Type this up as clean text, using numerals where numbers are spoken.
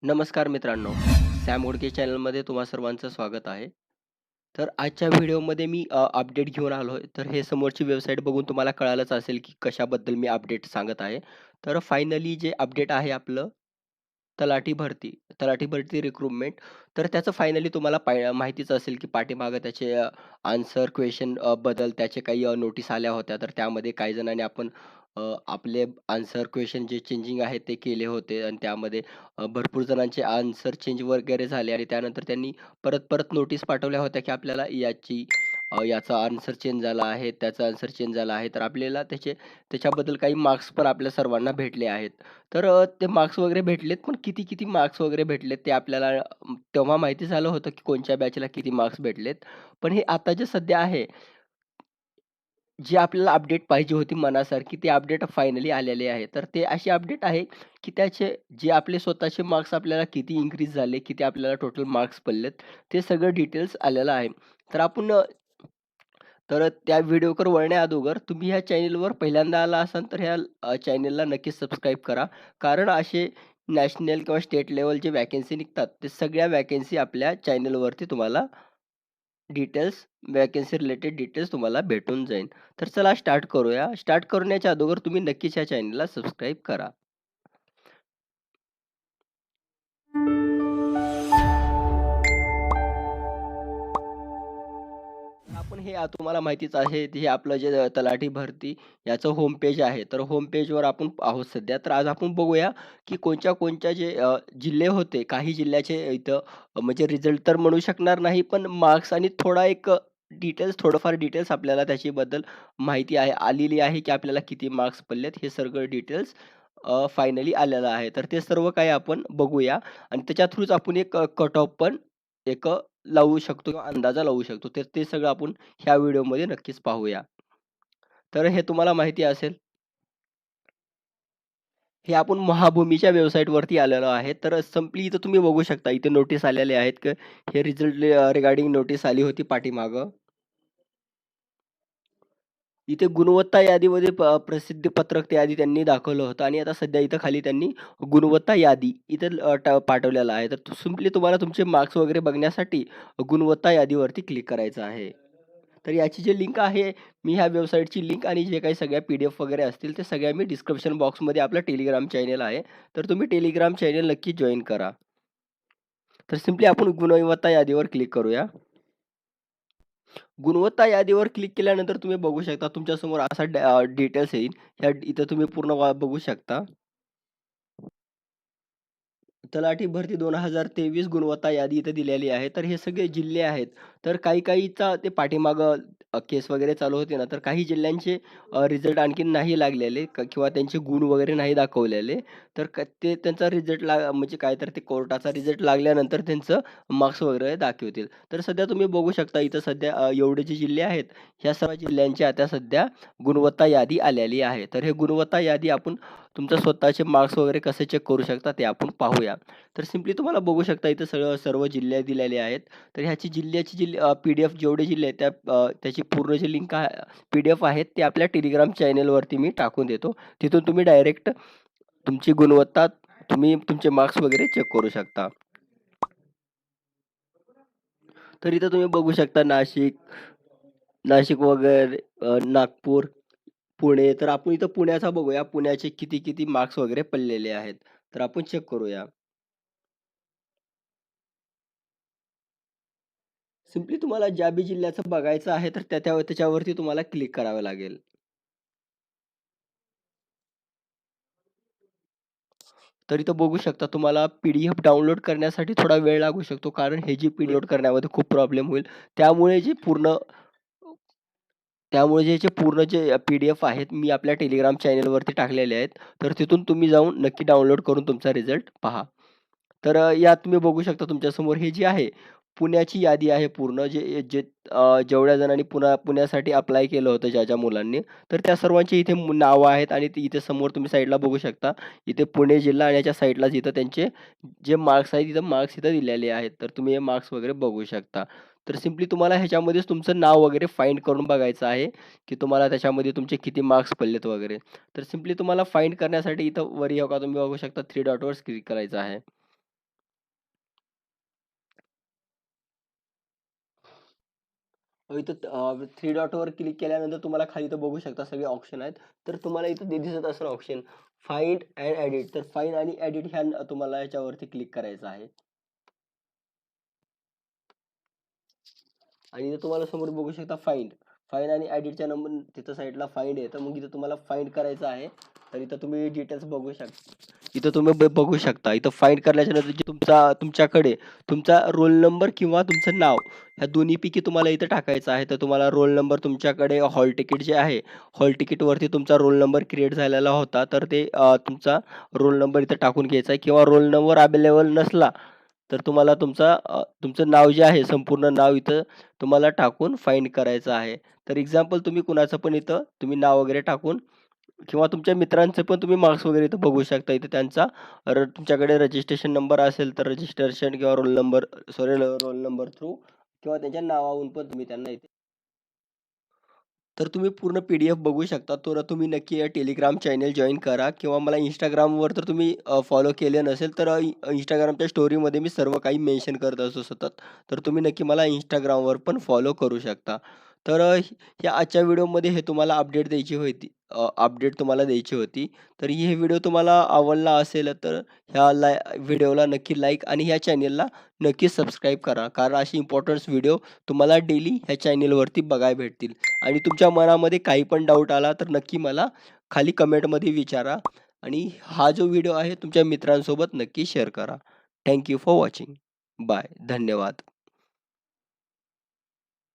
नमस्कार मित्रांनो, सॅम हुडके चॅनलमध्ये तुम्हा सर्वांचं स्वागत आहे. तर आजच्या व्हिडिओमध्ये मी अपडेट घेऊन आलो आहे. तर हे समोरची वेबसाईट बघून तुम्हाला कळालंच असेल, की कशाबद्दल मी अपडेट सांगत आहे. तर फायनली जे अपडेट आहे आपलं तलाठी भरती, तलाठी भरती रिक्रुटमेंट. तर त्याचं फायनली तुम्हाला माहितीच असेल, की पाठीमागे त्याचे आन्सर क्वेशन बद्दल त्याचे काही नोटीस आल्या होत्या. तर त्यामध्ये काही जणांनी आपले आन्सर क्वेशन जे चेंजिंग आहेत ते केले होते आणि त्यामध्ये भरपूर जणांचे आन्सर चेंज वगैरे झाले आणि त्यानंतर त्यांनी परत-परत नोटीस पाठवल्या होत्या, की आपल्याला याचा आन्सर चेंज झाला आहे, त्याचा आन्सर चेंज झाला आहे. तर आपल्याला त्याच्याबद्दल काही मार्क्स पण आपल्या सर्वांना भेटले आहेत. तर ते मार्क्स वगैरे भेटलेत, पण किती मार्क्स वगैरे भेटलेत ते आपल्याला तेव्हा माहिती झालं होतं, की कोणत्या बॅचला किती मार्क्स भेटलेत. पण हे आता जे सध्या आहे, जी आपल्याला अपडेट पाहिजे होती मनासारखी, ती अपडेट फायनली आलेली आहे. तर ते अशी अपडेट आहे, की त्याचे जे आपले स्वतःचे मार्क्स आपल्याला किती इन्क्रीज झाले, किती आपल्याला टोटल मार्क्स पडलेत, ते सगळं डिटेल्स आलेलं आहे. तर त्या व्हिडिओवर वळण्या अगोदर तुम्ही ह्या चॅनलवर पहिल्यांदा आला असाल, तर चॅनलला नक्कीच सबस्क्राईब करा. कारण असे नॅशनल किंवा स्टेट लेव्हल जे व्हॅकन्सी निघतात, ते सगळ्या व्हॅकन्सी आपल्या चॅनलवरती तुम्हाला व्हॅकन्सी रिलेटेड डिटेल्स तुम्हाला भेटून जाईल. तर चला स्टार्ट करूया. स्टार्ट करण्याच्या अगोदर तुम्ही नक्कीच या चॅनलला सबस्क्राईब करा. आपण तुम्हाला माहितीच आहे, हे आपलं जे तलाठी भरती याचं होम पेज आहे. तर होम पेजवर आपण आहोत सध्या. तर आज आपण बघूया, की कोणत्या जे जिल्हे होते. काही जिल्ह्याचे इथं म्हणजे रिझल्ट तर म्हणू शकणार नाही, पण मार्क्स आणि थोडंफार डिटेल्स आपल्याला त्याच्याबद्दल माहिती आलेली आहे, की आपल्याला किती मार्क्स पडलेत. हे सगळं डिटेल्स फायनली आलेलं आहे. तर ते सर्व काही आपण बघूया आणि त्याच्या थ्रूच आपण एक कट ऑफ पण एक लावू शकतो किंवा अंदाजा लावू शकतो. तर ते सगळं आपण ह्या व्हिडिओमध्ये नक्कीच पाहूया. तर हे तुम्हाला माहिती असेल, हे आपण महाभूमीच्या वेबसाईटवरती आलेलो आहे. तर सिम्पली इथं तुम्ही बघू शकता. इथे नोटीस आलेले आहेत, की हे रिझल्ट रिगार्डिंग नोटीस आली होती पाठीमागं. इथे गुणवत्ता यादीमध्ये प्रसिद्धी पत्रक ते आधी त्यांनी दाखवलं होतं आणि आता सध्या इथं खाली त्यांनी गुणवत्ता यादी इथं पाठवलेलं आहे. तर सिम्पली तुम्हाला तुमचे मार्क्स वगैरे बघण्यासाठी गुणवत्ता यादीवरती क्लिक करायचं आहे. तर याची जी लिंक आहे, मी ह्या वेबसाईटची लिंक आणि जे काही सगळ्या पी-डी-एफ वगैरे असतील, ते सगळ्या मी डिस्क्रिप्शन बॉक्समध्ये आपलं टेलिग्राम चॅनल आहे. तर तुम्ही टेलिग्राम चॅनल नक्की जॉइन करा. तर सिम्पली आपण गुणवत्ता यादीवर क्लिक करूया. गुणवत्ता यादीवर क्लिक केल्यानंतर तुम्ही बघू शकता तुमच्यासमोर असा डिटेल्स येईल. इथं तुम्ही पूर्ण बघू शकता. तलाठी भरती 2023 गुणवत्ता यादी इथे दिलेली आहे. तर हे सगळे जिल्हे आहेत. तर काही-काहीचा ते पाठीमागं केस वगैरे चालू होती ना, तर काही जिल्ह्यांचे रिझल्ट आणखीन नाही लागलेले किंवा त्यांचे गुण वगैरे नाही दाखवलेले. तर ते त्यांचा रिझल्ट म्हणजे काय तर ते कोर्टाचा रिझल्ट लागल्यानंतर त्यांचं मार्क्स वगैरे दाखवतील. तर सध्या तुम्ही बघू शकता इथं सध्या एवढे जे जिल्हे आहेत, ह्या सर्व जिल्ह्यांची आता सध्या गुणवत्ता यादी आलेली आहे. तर हे गुणवत्ता यादी आपण तुमचं स्वतःचे मार्क्स वगैरे कसे चेक करू शकता ते आपण पाहूया. तर सिम्पली तुम्हाला बघू शकता इथं सर्व जिल्हे दिलेले आहेत. तर ह्याची पी-डी-एफ जेवढे जिल्हे आहेत त्याची पूर्ण जी लिंक पी-डी-एफ आहेत ते आपल्या टेलिग्राम चॅनलवरती मी टाकून देतो. तिथून तुम्ही डायरेक्ट तुमची गुणवत्ता तुम्ही तुमचे मार्क्स वगैरे चेक करू शकता. तर इथं तुम्ही बघू शकता नाशिक वगैरे नागपूर, पुणे. तर आपण इथं पुण्याचा बघूया. पुण्याचे किती मार्क्स वगैरे पडलेले आहेत. तर आपण चेक करूया. सिम्पली तुम्हाला ज्या बी जिल्ह्याचं बघायचं आहे, तर त्याच्यावरती तुम्हाला क्लिक करावं लागेल. तर इथं बघू शकता तुम्हाला पी-डी-एफ डाउनलोड करण्यासाठी थोडा वेळ लागू शकतो. कारण हे जी पी-डी-एफ करण्यामध्ये खूप प्रॉब्लेम होईल. त्यामुळे जे पूर्ण त्यामुळे जे पूर्ण पी-डी-एफ आहेत, मी आपल्या टेलिग्राम चॅनलवरती टाकलेले आहेत. तर तिथून तुम्ही जाऊन नक्की डाउनलोड करून तुमचा रिझल्ट पहा. तर यात तुम्ही बघू शकता तुमच्यासमोर हे जे आहे, पुण्याची यादी आहे पूर्ण जे जे जेवढ्या जणांनी पुण्यासाठी अप्लाय केलं होतं ज्या मुलांनी, तर त्या सर्वांची इथे नावं आहेत आणि इथे समोर तुम्ही साइडला बघू शकता. इथे पुणे जिल्हा आणि याच्या साइडलाच इथं त्यांचे जे मार्क्स आहेत, इथं मार्क्स इथं दिलेले आहेत. तर तुम्ही हे मार्क्स वगैरे बघू शकता. तर सिम्पली तुम्हाला ह्याच्यामध्येच तुमचं नाव वगैरे फाइंड करून बघायचं आहे, की तुम्हाला त्याच्यामध्ये तुमचे किती मार्क्स पडलेत वगैरे. तर सिम्पली तुम्हाला फाइंड करण्यासाठी इथं वर हे बघा तुम्ही बघू शकता 3 डॉटवर क्लिक करायचं आहे. इथं 3 डॉटवर क्लिक केल्यानंतर तुम्हाला खाली इथं बघू शकता सगळे ऑप्शन आहेत. तर तुम्हाला इथं ते दिसत असेल ऑप्शन फाइंड अँड एडिट. तर फाइंड आणि एडिट ह्या तुम्हाला याच्यावरती क्लिक करायचं आहे. आणि इथं तुम्हाला समोर बघू शकता फाइंड. फाइंड आणि एडिटच्या नंबर तिथं साईडला फाइंड आहे. तर मग इथं तुम्हाला फाइंड करायचं आहे. तर इथं तुम्ही डिटेल्स बघू शकता. इथं तुम्ही बघू शकता. इथं फाइंड करण्याच्या नंतर जे तुमच्याकडे तुमचा रोल नंबर किंवा तुमचं नाव ह्या दोन्हीपैकी तुम्हाला इथं टाकायचं आहे. तर तुम्हाला रोल नंबर तुमच्याकडे हॉल तिकीट जे आहे, हॉल तिकीटवरती तुमचा रोल नंबर क्रिएट झालेला होता. तर ते तुमचा रोल नंबर इथं टाकून घ्यायचा आहे किंवा रोल नंबर अवेलेबल नसला, तर तुम्हाला तुमचं नाव जे आहे संपूर्ण नाव इथं तुम्हाला टाकून फाइंड करायचं आहे. तर एक्झाम्पल तुम्ही कुणाचं पण इथं तुम्ही नाव वगैरे टाकून किंवा तुमच्या मित्रांचे पण तुम्ही मार्क्स वगैरे इथं बघू शकता. इथे त्यांचा तुमच्याकडे रजिस्ट्रेशन नंबर असेल तर रजिस्ट्रेशन किंवा रोल नंबर थ्रू किंवा त्यांच्या नावावरून पण तुम्ही त्यांना इथे तर तुम्ही पूर्ण पी-डी-एफ बघू शकता. तर तुम्ही नक्की टेलिग्राम चॅनल जॉइन करा किंवा मला Instagramवर तर तुम्ही फॉलो केले नसेल तर Instagramच्या स्टोरीमध्ये मी सर्व काही मेन्शन करत असतो सतत. तर तुम्ही नक्की मला Instagramवर पण फॉलो करू शकता. तर ह्या आजच्या व्हिडिओमध्ये हे तुम्हाला अपडेट द्यायची होती. अपडेट तुम्हाला द्यायची होती. तर हे व्हिडिओ तुम्हाला आवडला असेल तर व्हिडिओला नक्की लाईक आणि ह्या चॅनलला नक्की सबस्क्राईब करा. कारण अशी इम्पोर्टंट व्हिडिओ तुम्हाला डेली ह्या चॅनलवरती बघायला भेटतील. आणि तुमच्या मनामध्ये काही पण डाऊट आला तर नक्की मला खाली कमेंटमध्ये विचारा आणि हा जो व्हिडिओ आहे तुमच्या मित्रांसोबत नक्की शेअर करा. Thank you for watching. Bye. धन्यवाद.